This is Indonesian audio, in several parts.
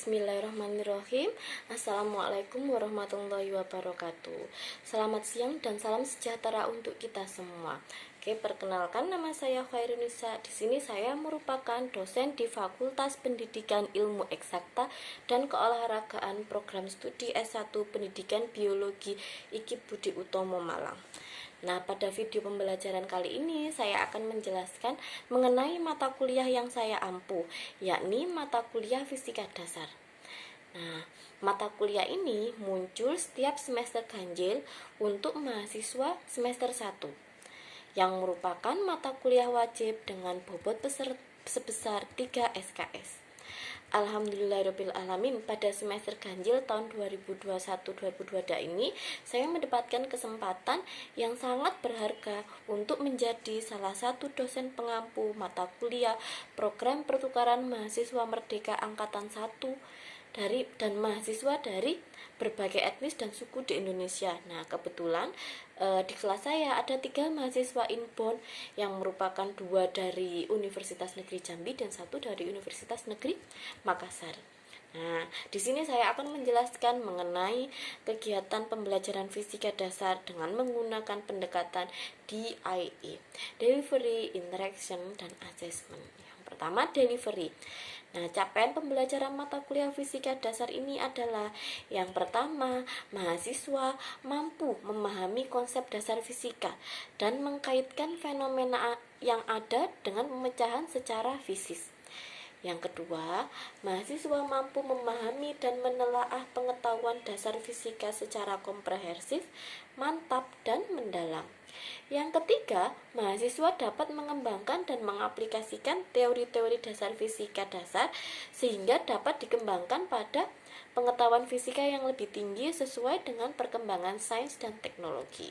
Bismillahirrahmanirrahim. Assalamualaikum warahmatullahi wabarakatuh. Selamat siang dan salam sejahtera untuk kita semua. Oke, perkenalkan nama saya Khairunisa. Di sini saya merupakan dosen di Fakultas Pendidikan Ilmu Eksakta dan Keolahragaan Program Studi S1 Pendidikan Biologi IKIP Budi Utomo Malang. Nah, pada video pembelajaran kali ini saya akan menjelaskan mengenai mata kuliah yang saya ampu, yakni mata kuliah Fisika Dasar. Nah, mata kuliah ini muncul setiap semester ganjil untuk mahasiswa semester 1, yang merupakan mata kuliah wajib dengan bobot sebesar 3 SKS. Alhamdulillahirrabbilalamin, pada semester ganjil tahun 2021-2022 ini saya mendapatkan kesempatan yang sangat berharga untuk menjadi salah satu dosen pengampu mata kuliah program pertukaran mahasiswa merdeka angkatan 1 dan mahasiswa dari berbagai etnis dan suku di Indonesia. Nah, kebetulan di kelas saya ada 3 mahasiswa inbound yang merupakan 2 dari Universitas Negeri Jambi dan 1 dari Universitas Negeri Makassar. Nah, di sini saya akan menjelaskan mengenai kegiatan pembelajaran fisika dasar dengan menggunakan pendekatan DIE, Delivery, Interaction, dan Assessment. Yang pertama, delivery. Nah, capaian pembelajaran mata kuliah fisika dasar ini adalah yang pertama, mahasiswa mampu memahami konsep dasar fisika dan mengkaitkan fenomena yang ada dengan pemecahan secara fisis. Yang kedua, mahasiswa mampu memahami dan menelaah pengetahuan dasar fisika secara komprehensif, mantap, dan mendalam. Yang ketiga, mahasiswa dapat mengembangkan dan mengaplikasikan teori-teori dasar fisika dasar sehingga dapat dikembangkan pada pengetahuan fisika yang lebih tinggi sesuai dengan perkembangan sains dan teknologi.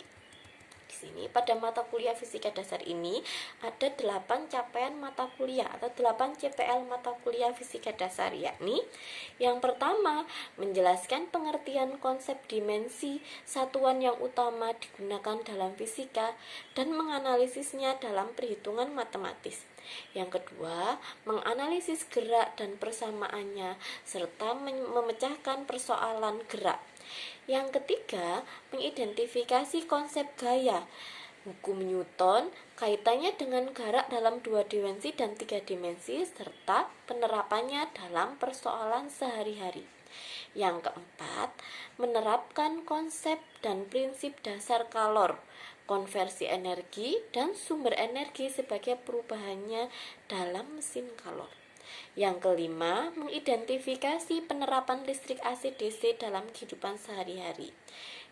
Di sini pada mata kuliah fisika dasar ini ada 8 capaian mata kuliah atau 8 CPL mata kuliah fisika dasar, yakni yang pertama, menjelaskan pengertian konsep dimensi satuan yang utama digunakan dalam fisika dan menganalisisnya dalam perhitungan matematis. Yang kedua, menganalisis gerak dan persamaannya serta memecahkan persoalan gerak. Yang ketiga, mengidentifikasi konsep gaya, hukum Newton, kaitannya dengan gerak dalam 2 dimensi dan 3 dimensi, serta penerapannya dalam persoalan sehari-hari. Yang keempat, menerapkan konsep dan prinsip dasar kalor, konversi energi, dan sumber energi sebagai perubahannya dalam mesin kalor. Yang kelima, mengidentifikasi penerapan listrik AC/DC dalam kehidupan sehari-hari.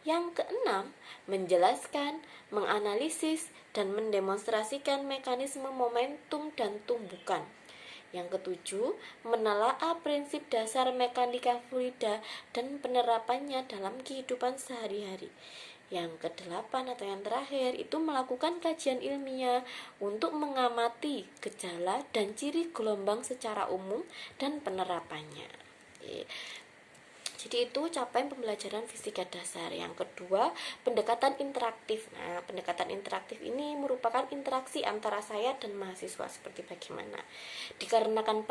Yang keenam, menjelaskan, menganalisis, dan mendemonstrasikan mekanisme momentum dan tumbukan. Yang ketujuh, menelaah prinsip dasar mekanika fluida dan penerapannya dalam kehidupan sehari-hari. Yang kedelapan atau yang terakhir itu melakukan kajian ilmiah untuk mengamati gejala dan ciri gelombang secara umum dan penerapannya. Jadi itu capaian pembelajaran fisika dasar. Yang kedua, pendekatan interaktif. Nah, pendekatan interaktif ini merupakan interaksi antara saya dan mahasiswa seperti bagaimana. Dikarenakan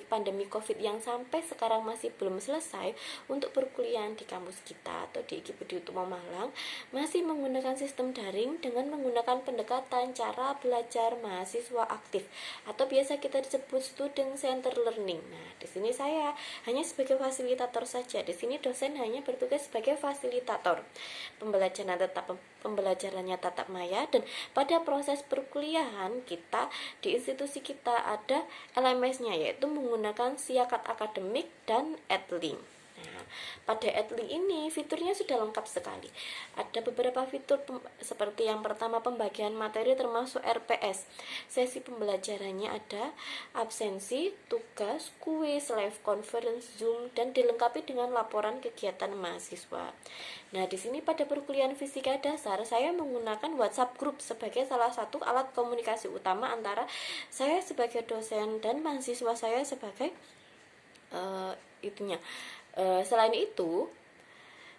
pandemi COVID yang sampai sekarang masih belum selesai, untuk perkuliahan di kampus kita atau di IKIP Budi Utomo Malang masih menggunakan sistem daring dengan menggunakan pendekatan cara belajar mahasiswa aktif atau biasa kita disebut student center learning. Nah, di sini saya hanya sebagai fasilitator saja. Di sini dosen hanya bertugas sebagai fasilitator. Pembelajarannya tatap maya, dan pada proses perkuliahan kita di institusi kita ada LMS-nya, yaitu menggunakan siakat akademik dan Edlink. Nah, pada Edlink ini fiturnya sudah lengkap sekali. Ada beberapa fitur seperti yang pertama, pembagian materi termasuk RPS. Sesi pembelajarannya ada absensi, tugas, kuis, live conference, Zoom, dan dilengkapi dengan laporan kegiatan mahasiswa. Nah, di sini pada perkuliahan fisika dasar saya menggunakan WhatsApp group sebagai salah satu alat komunikasi utama antara saya sebagai dosen dan mahasiswa saya sebagai selain itu,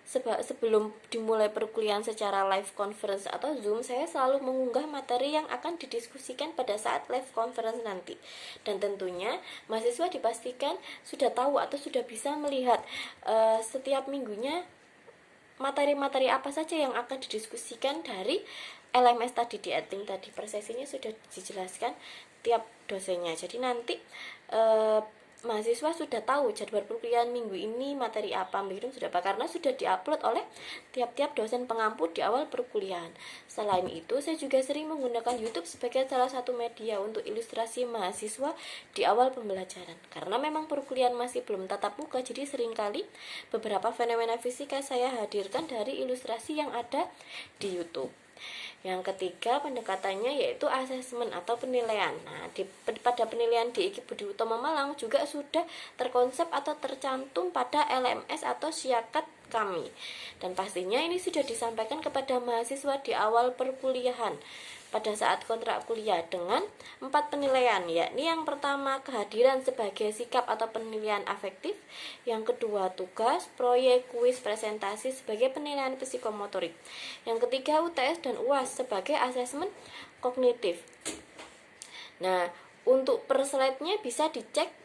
sebelum dimulai perkuliahan secara live conference atau Zoom, saya selalu mengunggah materi yang akan didiskusikan pada saat live conference nanti. Dan tentunya mahasiswa dipastikan sudah tahu atau sudah bisa melihat setiap minggunya materi-materi apa saja yang akan didiskusikan dari LMS tadi, di editing tadi. Persesinya sudah dijelaskan tiap dosennya. Jadi nanti mahasiswa sudah tahu jadwal perkuliahan minggu ini materi apa, begitu sudah apa, karena sudah diupload oleh tiap-tiap dosen pengampu di awal perkuliahan. Selain itu, saya juga sering menggunakan YouTube sebagai salah satu media untuk ilustrasi mahasiswa di awal pembelajaran. Karena memang perkuliahan masih belum tatap muka, jadi seringkali beberapa fenomena fisika saya hadirkan dari ilustrasi yang ada di YouTube. Yang ketiga, pendekatannya yaitu asesmen atau penilaian. Nah, pada penilaian di IKIP Budi Utomo Malang juga sudah terkonsep atau tercantum pada LMS atau syakat kami. Dan pastinya ini sudah disampaikan kepada mahasiswa di awal perkuliahan pada saat kontrak kuliah dengan 4 penilaian, yakni yang pertama kehadiran sebagai sikap atau penilaian afektif, yang kedua tugas, proyek, kuis, presentasi sebagai penilaian psikomotorik, yang ketiga UTS dan UAS sebagai asesmen kognitif. Nah, untuk per slide-nya bisa dicek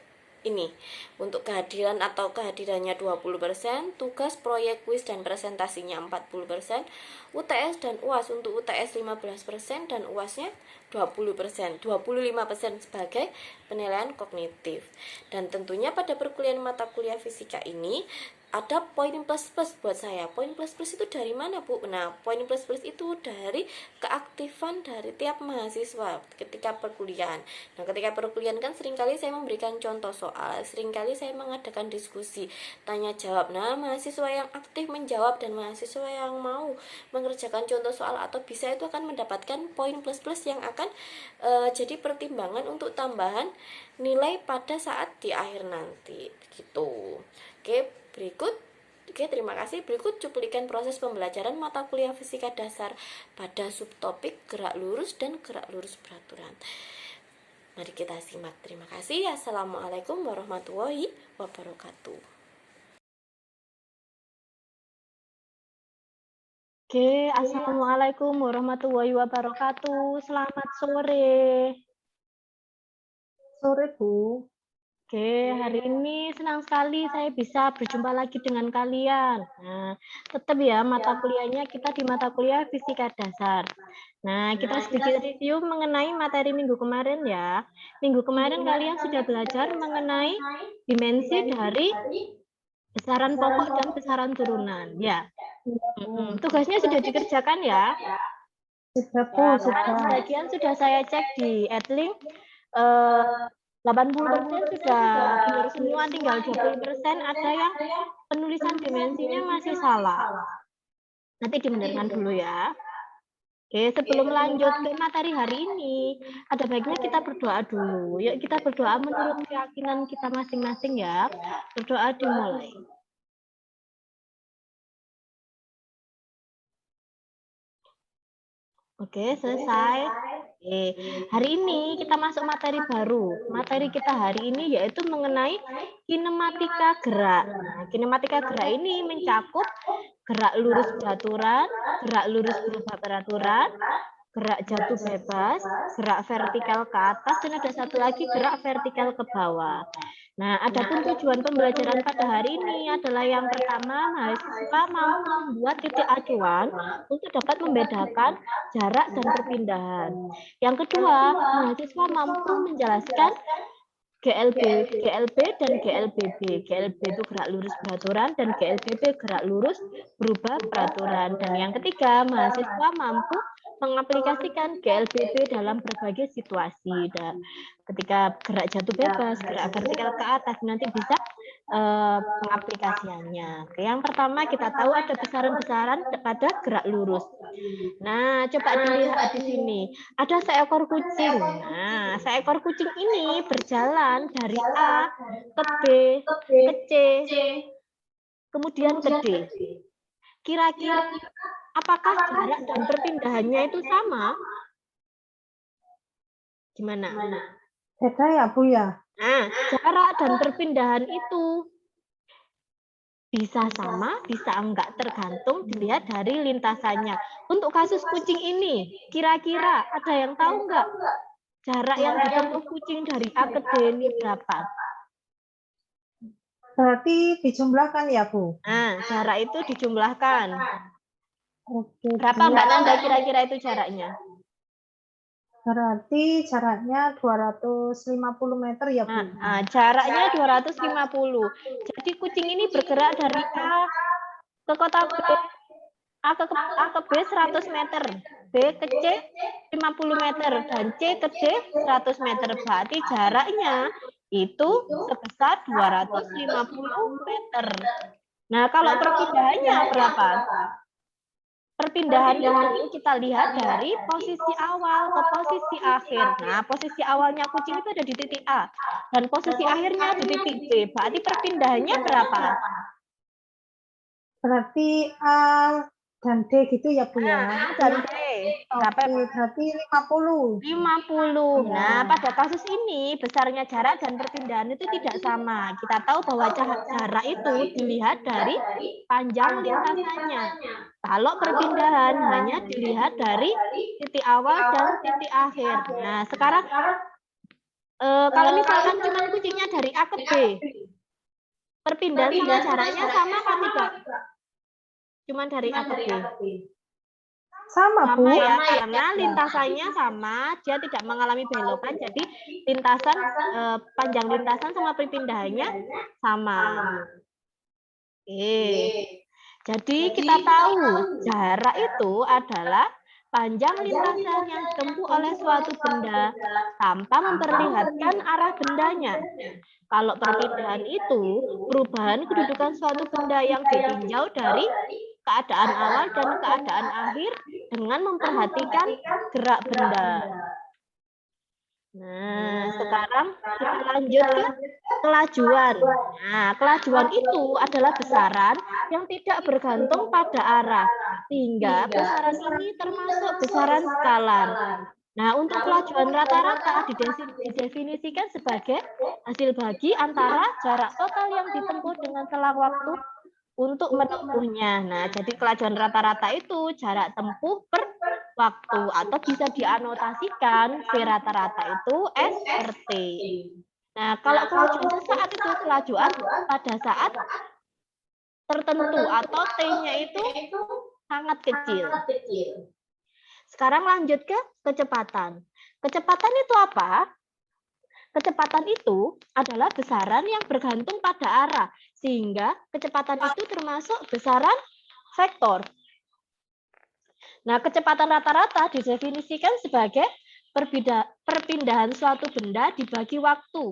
ini. Untuk kehadiran atau kehadirannya 20%, tugas, proyek, kuis, dan presentasinya 40%, UTS dan UAS untuk UTS 15% dan UASnya 20%, 25% sebagai penilaian kognitif. Dan tentunya pada perkuliahan mata kuliah fisika ini ada poin plus-plus buat saya. Poin plus-plus itu dari mana, Bu? Nah, poin plus-plus itu dari keaktifan dari tiap mahasiswa ketika perkuliahan. Nah, ketika perkuliahan kan seringkali saya memberikan contoh soal, seringkali saya mengadakan diskusi, tanya jawab. Nah, mahasiswa yang aktif menjawab dan mahasiswa yang mau mengerjakan contoh soal atau bisa itu akan mendapatkan poin plus-plus yang akan jadi pertimbangan untuk tambahan nilai pada saat di akhir nanti gitu. Oke, terima kasih. Berikut cuplikan proses pembelajaran mata kuliah fisika dasar pada subtopik gerak lurus dan gerak lurus beraturan. Mari kita simak. Terima kasih. Assalamualaikum warahmatullahi wabarakatuh. Oke, Assalamualaikum warahmatullahi wabarakatuh. Selamat sore. Sore, Bu. Oke, hari ini senang sekali saya bisa berjumpa lagi dengan kalian. Nah, tetap ya mata kuliahnya kita di mata kuliah fisika dasar. Nah, kita sedikit review mengenai materi minggu kemarin ya. Minggu kemarin kalian sudah belajar mengenai dimensi dari besaran pokok dan besaran turunan. Ya, tugasnya sudah dikerjakan ya. Sudah, Bu, sudah. Sebagian sudah saya cek di Edlink. 80% sudah benar semua, tinggal 20% ada yang penulisan dimensinya masih salah. Nanti dibenarkan dulu ya. Oke, sebelum lanjut ke materi hari ini, ada baiknya kita berdoa dulu. Yuk kita berdoa menurut keyakinan kita masing-masing ya. Berdoa dimulai. Oke, selesai. Oke, hari ini kita masuk materi baru. Materi kita hari ini yaitu mengenai kinematika gerak. Nah, kinematika gerak ini mencakup gerak lurus beraturan, gerak lurus berubah peraturan, gerak jatuh bebas, gerak vertikal ke atas, dan ada satu lagi gerak vertikal ke bawah. Nah, adapun tujuan pembelajaran pada hari ini adalah yang pertama, mahasiswa mampu membuat titik acuan untuk dapat membedakan jarak dan perpindahan. Yang kedua, mahasiswa mampu menjelaskan GLB dan GLBB. GLB itu gerak lurus beraturan dan GLBB gerak lurus berubah peraturan. Dan yang ketiga, mahasiswa mampu mengaplikasikan GLBB dalam berbagai situasi. Dan ketika gerak jatuh bebas, gerak vertikal ke atas, nanti bisa pengaplikasiannya. Oke, yang pertama kita tahu ada besaran-besaran pada gerak lurus. Nah, coba dilihat di sini. Ada seekor kucing. Nah, seekor kucing ini berjalan dari A ke B ke C, kemudian ke D. Kira-kira apakah jarak dan perpindahannya itu sama? Gimana? Beda ya, Bu ya? Nah, jarak dan perpindahan itu Bisa sama, bisa enggak, tergantung dilihat dari lintasannya. Untuk kasus kucing ini, kira-kira ada yang tahu enggak jarak yang ditempuh kucing dari A ke D ini berapa? Berarti dijumlahkan ya, Bu? Nah, jarak itu dijumlahkan. Oke, Berapa Mbak Nanda kira-kira itu jaraknya? berarti jaraknya 250 meter ya, Bu? Jaraknya 250. Jadi kucing ini bergerak dari A ke kota B, A ke B 100 meter, B ke C 50 meter, dan C ke D 100 meter. Berarti jaraknya itu sebesar 250 meter. Nah, kalau perpindahannya berapa? Perpindahan itu kita lihat dari posisi awal ke posisi akhir. Nah, posisi awalnya kucing itu ada di titik A, dan posisi akhirnya di titik B. Berarti perpindahannya berapa? Berarti A dan D gitu ya, Bu ya? A dan D. Berapa? Oke, berarti 50. 50. Nah, pada kasus ini besarnya jarak dan perpindahan itu tidak sama. Kita tahu bahwa jarak itu dilihat dari panjang lintasannya. Kalau perpindahan hanya dilihat dari titik awal dan titik akhir. Nah, sekarang kalau misalkan cuma kucingnya dari A ke B, perpindahan sama jaraknya sama apa tidak? Cuma dari A ke B. Sama, Bu. Sama ya, karena lintasannya sama, dia tidak mengalami belokan, jadi lintasan panjang lintasan sama perpindahannya sama. Jadi kita tahu jarak itu adalah panjang lintasan yang ditempuh oleh suatu benda tanpa memperlihatkan arah bendanya. Kalau perpindahan itu perubahan kedudukan suatu benda yang ditinjau dari keadaan awal dan keadaan akhir dengan memperhatikan gerak benda. Nah, sekarang kita lanjut ke kelajuan. Nah, kelajuan itu adalah besaran yang tidak bergantung pada arah, sehingga besaran ini termasuk besaran skalar. Nah, untuk kelajuan rata-rata didefinisikan sebagai hasil bagi antara jarak total yang ditempuh dengan selang waktu untuk menempuhnya. Nah, jadi kelajuan rata-rata itu jarak tempuh per waktu, atau bisa dianotasikan V rata-rata itu S per T. Nah, kalau kelajuan sesaat itu kelajuan pada saat tertentu atau T-nya itu sangat kecil. Sekarang lanjut ke kecepatan. Kecepatan itu apa? Kecepatan itu adalah besaran yang bergantung pada arah, sehingga kecepatan itu termasuk besaran vektor. Nah, kecepatan rata-rata didefinisikan sebagai perpindahan suatu benda dibagi waktu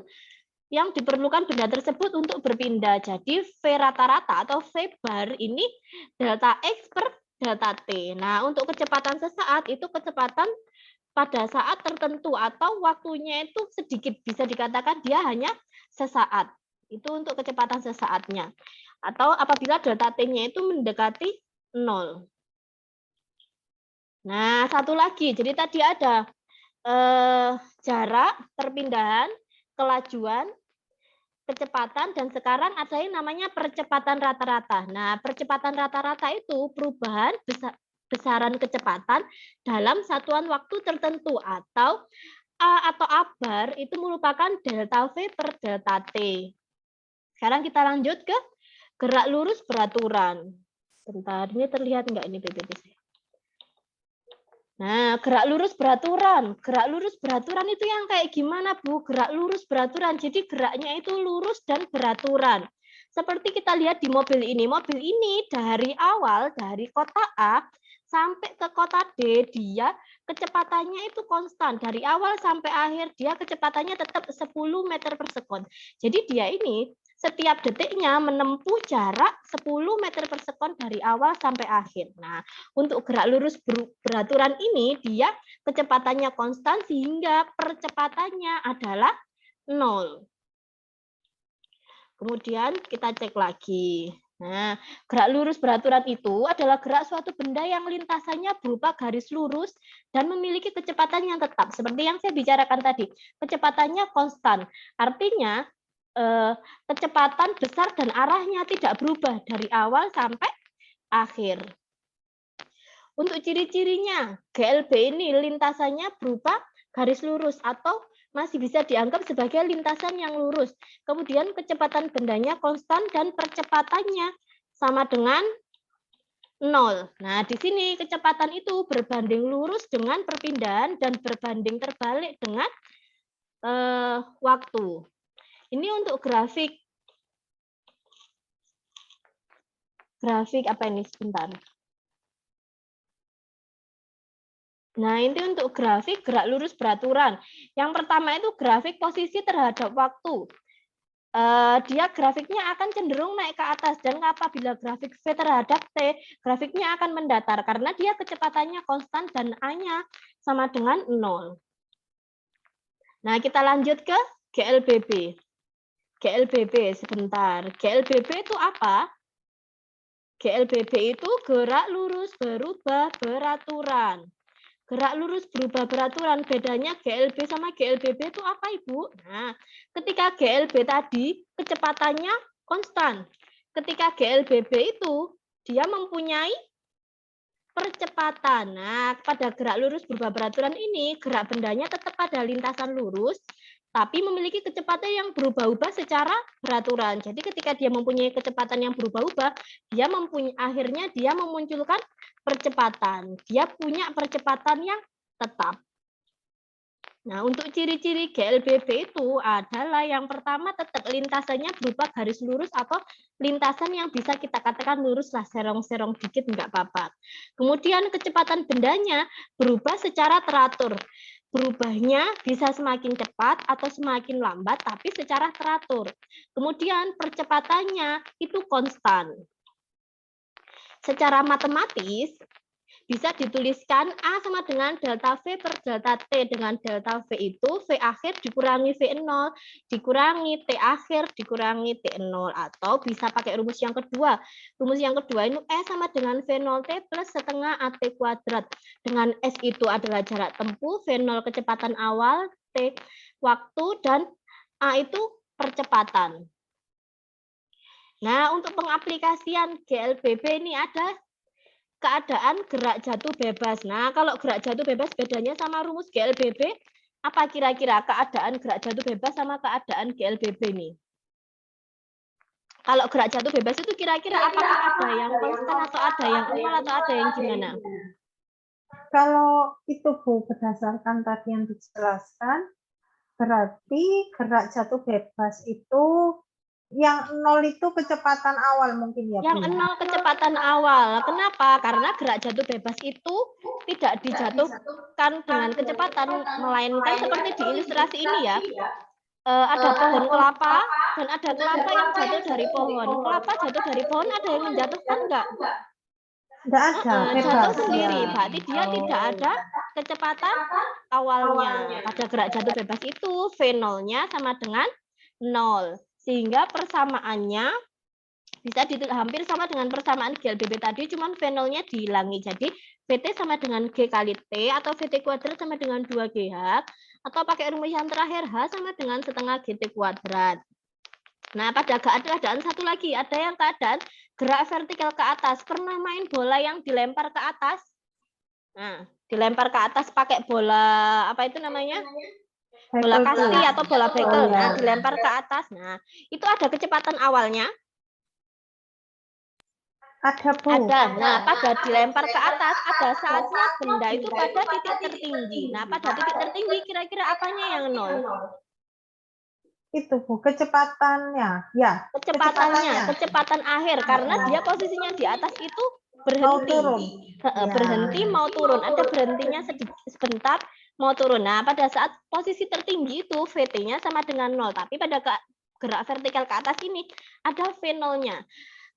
yang diperlukan benda tersebut untuk berpindah. Jadi V rata-rata atau V bar ini delta X per delta T. Nah, untuk kecepatan sesaat itu kecepatan pada saat tertentu atau waktunya itu sedikit, bisa dikatakan dia hanya sesaat. Itu untuk kecepatan sesaatnya. Atau apabila delta T-nya itu mendekati 0. Nah, satu lagi. Jadi tadi ada jarak, perpindahan, kelajuan, kecepatan, dan sekarang ada yang namanya percepatan rata-rata. Nah, percepatan rata-rata itu perubahan besaran kecepatan dalam satuan waktu tertentu, atau A atau A bar itu merupakan delta V per delta T. Sekarang kita lanjut ke gerak lurus beraturan. Bentar, ini terlihat enggak ini PPT saya? Nah, gerak lurus beraturan. Gerak lurus beraturan itu yang kayak gimana, Bu? Gerak lurus beraturan. Jadi geraknya itu lurus dan beraturan. Seperti kita lihat di mobil ini. Mobil ini dari awal, dari kota A sampai ke kota D, dia kecepatannya itu konstan. Dari awal sampai akhir, dia kecepatannya tetap 10 meter per sekon. Jadi dia ini setiap detiknya menempuh jarak 10 meter per sekon dari awal sampai akhir. Nah, untuk gerak lurus beraturan ini, dia kecepatannya konstan sehingga percepatannya adalah 0. Kemudian kita cek lagi. Nah, gerak lurus beraturan itu adalah gerak suatu benda yang lintasannya berupa garis lurus dan memiliki kecepatan yang tetap. Seperti yang saya bicarakan tadi, kecepatannya konstan. Artinya, kecepatan besar dan arahnya tidak berubah dari awal sampai akhir. Untuk ciri-cirinya, GLB ini lintasannya berupa garis lurus atau masih bisa dianggap sebagai lintasan yang lurus. Kemudian kecepatan bendanya konstan dan percepatannya sama dengan 0. Nah, di sini kecepatan itu berbanding lurus dengan perpindahan dan berbanding terbalik dengan waktu. Ini untuk grafik apa ini sebentar. Nah, ini untuk grafik gerak lurus beraturan. Yang pertama itu grafik posisi terhadap waktu. Dia grafiknya akan cenderung naik ke atas, dan apabila grafik V terhadap T, grafiknya akan mendatar karena dia kecepatannya konstan dan A-nya sama dengan 0. Nah, kita lanjut ke GLBB. GLBB sebentar. GLBB itu apa? GLBB itu gerak lurus berubah beraturan. Gerak lurus berubah beraturan, bedanya GLB sama GLBB itu apa, Ibu? Nah, ketika GLB tadi kecepatannya konstan. Ketika GLBB itu dia mempunyai percepatan. Nah, pada gerak lurus berubah beraturan ini, gerak bendanya tetap pada lintasan lurus, tapi memiliki kecepatan yang berubah-ubah secara beraturan. Jadi ketika dia mempunyai kecepatan yang berubah-ubah, akhirnya dia memunculkan percepatan. Dia punya percepatan yang tetap. Nah, untuk ciri-ciri GLBB itu adalah yang pertama tetap lintasannya berupa garis lurus atau lintasan yang bisa kita katakan lurus lah, serong-serong dikit nggak apa-apa. Kemudian kecepatan bendanya berubah secara teratur. Berubahnya bisa semakin cepat atau semakin lambat, tapi secara teratur. Kemudian percepatannya itu konstan. Secara matematis, bisa dituliskan A sama dengan delta V per delta T, dengan delta V itu V akhir dikurangi V0 dikurangi T akhir dikurangi T0, atau bisa pakai rumus yang kedua. Rumus yang kedua ini E sama dengan V0T plus setengah AT kuadrat. Dengan S itu adalah jarak tempuh, V0 kecepatan awal, T waktu, dan A itu percepatan. Nah, untuk pengaplikasian GLBB ini ada keadaan gerak jatuh bebas. Nah, kalau gerak jatuh bebas bedanya sama rumus GLBB, apa kira-kira keadaan gerak jatuh bebas sama keadaan GLBB ini? Kalau gerak jatuh bebas itu kira-kira apakah ada yang konstan atau ada yang nol atau ada yang gimana? Kalau itu Bu, berdasarkan tadi yang dijelaskan, berarti gerak jatuh bebas itu yang 0 itu kecepatan awal mungkin ya Bu? Yang 0 kecepatan awal. Kenapa? Karena gerak jatuh bebas itu tidak dijatuhkan dengan kecepatan, melainkan seperti di ilustrasi ini ya. Ada pohon kelapa dan ada kelapa yang jatuh dari pohon. Kelapa jatuh dari pohon, ada yang menjatuhkan enggak? Enggak ada, Jatuh sendiri. Berarti dia tidak ada kecepatan awalnya. Pada gerak jatuh bebas itu V0-nya sama dengan 0. Sehingga persamaannya bisa hampir sama dengan persamaan GLBB tadi, cuman V0-nya dihilangi. Jadi VT sama dengan G kali T, atau VT kuadrat sama dengan 2GH, atau pakai rumus yang terakhir H sama dengan setengah GT kuadrat. Nah, pada keadaan satu lagi, ada yang keadaan gerak vertikal ke atas. Pernah main bola yang dilempar ke atas? Nah, dilempar ke atas pakai bola, apa itu namanya? Bola kasti atau bola bekel. Nah, dilempar ke atas. Nah, itu ada kecepatan awalnya. Ada Bu. Ada. Nah, pada dilempar ke atas, ada saatnya benda itu pada titik tertinggi. Nah, pada titik tertinggi kira-kira apanya yang 0? Itu Bu, kecepatannya. Ya, kecepatan akhir, karena dia posisinya di atas itu berhenti. Berhenti mau turun. Ada berhentinya sebentar mau turun. Nah, pada saat posisi tertinggi itu VT-nya sama dengan 0, tapi pada gerak vertikal ke atas ini ada V0-nya.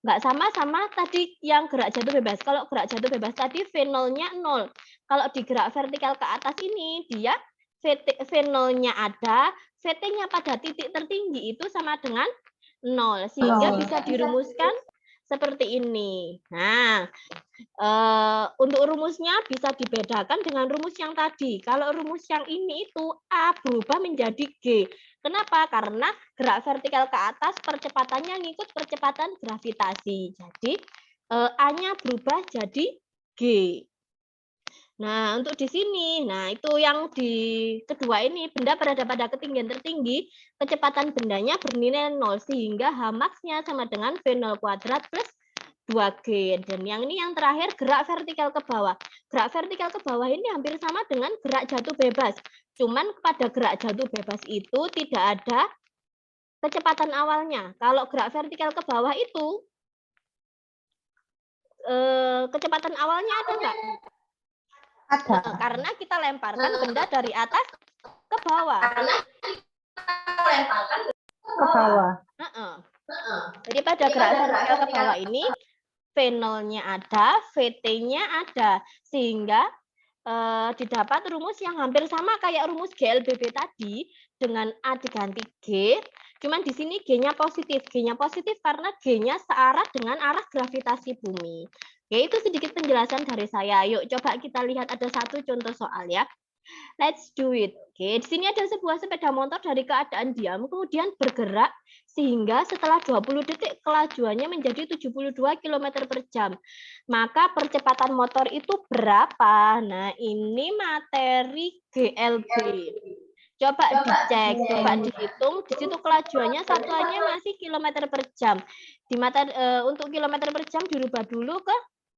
Nggak sama tadi yang gerak jatuh bebas. Kalau gerak jatuh bebas tadi V0-nya 0. Kalau di gerak vertikal ke atas ini, dia V0-nya ada, VT-nya pada titik tertinggi itu sama dengan 0. Sehingga bisa dirumuskan seperti ini. Nah, untuk rumusnya bisa dibedakan dengan rumus yang tadi. Kalau rumus yang ini itu A berubah menjadi G. Kenapa? Karena gerak vertikal ke atas percepatannya ngikut percepatan gravitasi. Jadi A-nya berubah jadi G. Nah, untuk di sini, nah itu yang di kedua ini, benda berada pada ketinggian tertinggi, kecepatan bendanya bernilai 0, sehingga Hmax-nya sama dengan V0 kuadrat plus 2G. Dan yang ini yang terakhir, gerak vertikal ke bawah. Gerak vertikal ke bawah ini hampir sama dengan gerak jatuh bebas. Cuman pada gerak jatuh bebas itu tidak ada kecepatan awalnya. Kalau gerak vertikal ke bawah itu, kecepatan awalnya ada nggak? Ada. Karena kita lemparkan benda dari atas ke bawah. Ke bawah. Jadi pada gerak vertikal ke bawah ini V0-nya ada, VT-nya ada, sehingga didapat rumus yang hampir sama kayak rumus GLBB tadi dengan A diganti G. Cuman di sini G-nya positif. G-nya positif karena G-nya searah dengan arah gravitasi bumi. Oke, itu sedikit penjelasan dari saya. Yuk coba kita lihat ada satu contoh soal ya. Let's do it. Oke, di sini ada sebuah sepeda motor dari keadaan diam kemudian bergerak sehingga setelah 20 detik kelajuannya menjadi 72 km per jam. Maka percepatan motor itu berapa? Nah, ini materi GLB. Coba dicek, coba dihitung. Di situ kelajuannya satuannya masih kilometer per jam. Untuk kilometer per jam dirubah dulu ke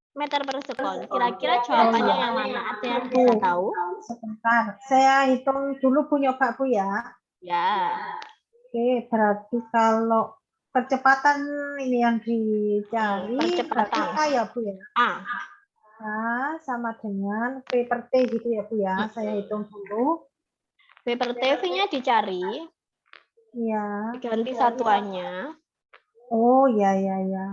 meter per sekon. Kira-kira jawabannya yang mana? Ada yang bisa tahu? Sebentar, saya hitung dulu Bu, nyoba Bu ya. Ya. Oke, berarti kalau percepatan ini yang dicari berarti A ya Bu ya. A. A sama dengan V per T gitu ya Bu ya. Saya hitung dulu. V per T, V-nya dicari. Ya. Ganti satuannya. Oh ya ya ya.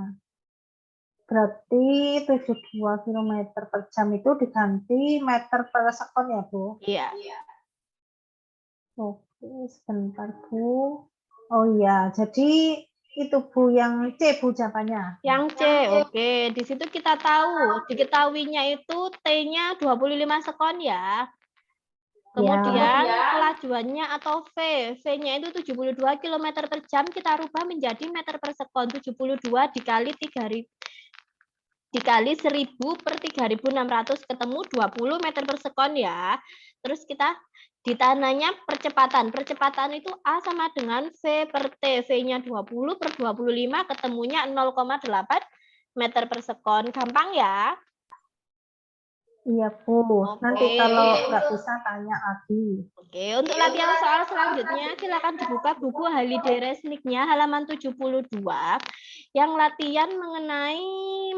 Berarti 72 km per jam itu diganti meter per sekon ya Bu? Iya. Oke, sebentar Bu. Oh iya, jadi itu Bu yang C Bu jawabannya. Yang C, oke. Di situ kita tahu, diketahuinya itu T-nya 25 sekon ya. Kemudian kelajuannya atau V, V-nya itu 72 km per jam, kita rubah menjadi meter per sekon. 72 dikali 1000 per 3600 ketemu 20 meter per sekon ya. Terus kita ditanyanya percepatan. Percepatan itu A sama dengan V per T. V-nya 20 per 25 ketemunya 0,8 meter per sekon. Gampang ya? Iya Bu. Nanti kalau nggak bisa tanya lagi. Oke, untuk latihan soal selanjutnya silakan dibuka buku Holiday Resnick-nya halaman 72 yang latihan mengenai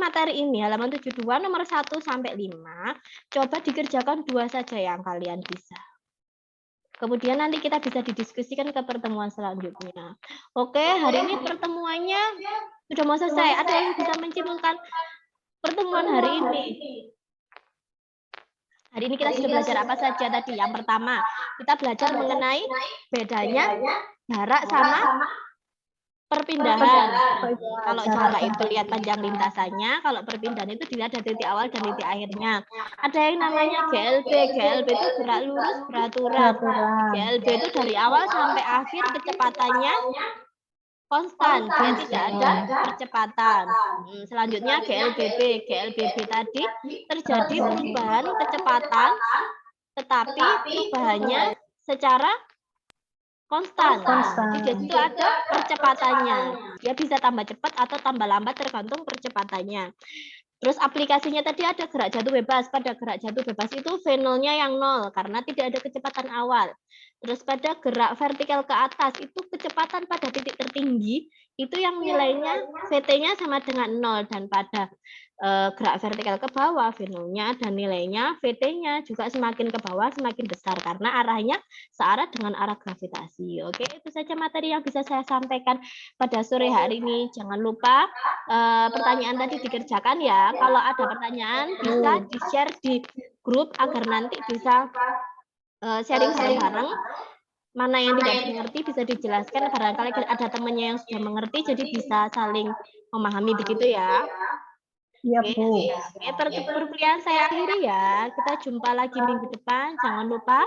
materi ini halaman 72 nomor 1 sampai 5. Coba dikerjakan 2 saja yang kalian bisa. Kemudian nanti kita bisa didiskusikan ke pertemuan selanjutnya. Oke, hari ini pertemuannya sudah mau selesai. Ada yang bisa menyimpulkan pertemuan hari ini? Hari ini kita sudah belajar apa saja tadi? Yang pertama, kita belajar mengenai bedanya jarak sama perpindahan. Kalau jarak itu lihat panjang lintasannya, kalau perpindahan itu dilihat dari titik awal dan titik akhirnya. Ada yang namanya GLB. GLB itu gerak lurus beraturan. GLB itu dari awal sampai akhir kecepatannya konstan, dia tidak ada percepatan. Selanjutnya GLBB. GLBB tadi terjadi perubahan kecepatan, tetapi perubahannya secara konstan. Jadi di situ ada percepatannya. Dia bisa tambah cepat atau tambah lambat tergantung percepatannya. Terus aplikasinya tadi ada gerak jatuh bebas. Pada gerak jatuh bebas itu V0-nya yang 0 karena tidak ada kecepatan awal. Terus pada gerak vertikal ke atas itu kecepatan pada titik tertinggi itu yang nilainya VT-nya sama dengan 0 dan pada gerak vertikal ke bawah V0-nya dan nilainya VT-nya juga semakin ke bawah semakin besar karena arahnya searah dengan arah gravitasi. Oke, itu saja materi yang bisa saya sampaikan pada sore hari ini. Jangan lupa pertanyaan tadi dikerjakan ya. Kalau ada pertanyaan bisa di-share di grup agar nanti bisa sharing bareng-bareng mana yang tidak mengerti bisa dijelaskan, barangkali ada temannya yang sudah mengerti, jadi bisa saling memahami begitu ya. Iya, Oke, Bu. perkuliahan saya akhiri ya. Kita jumpa lagi minggu depan. Jangan lupa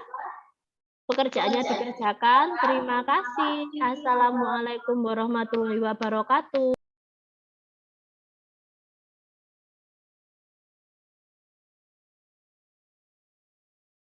pekerjaannya dikerjakan. Terima kasih. Assalamualaikum warahmatullahi wabarakatuh.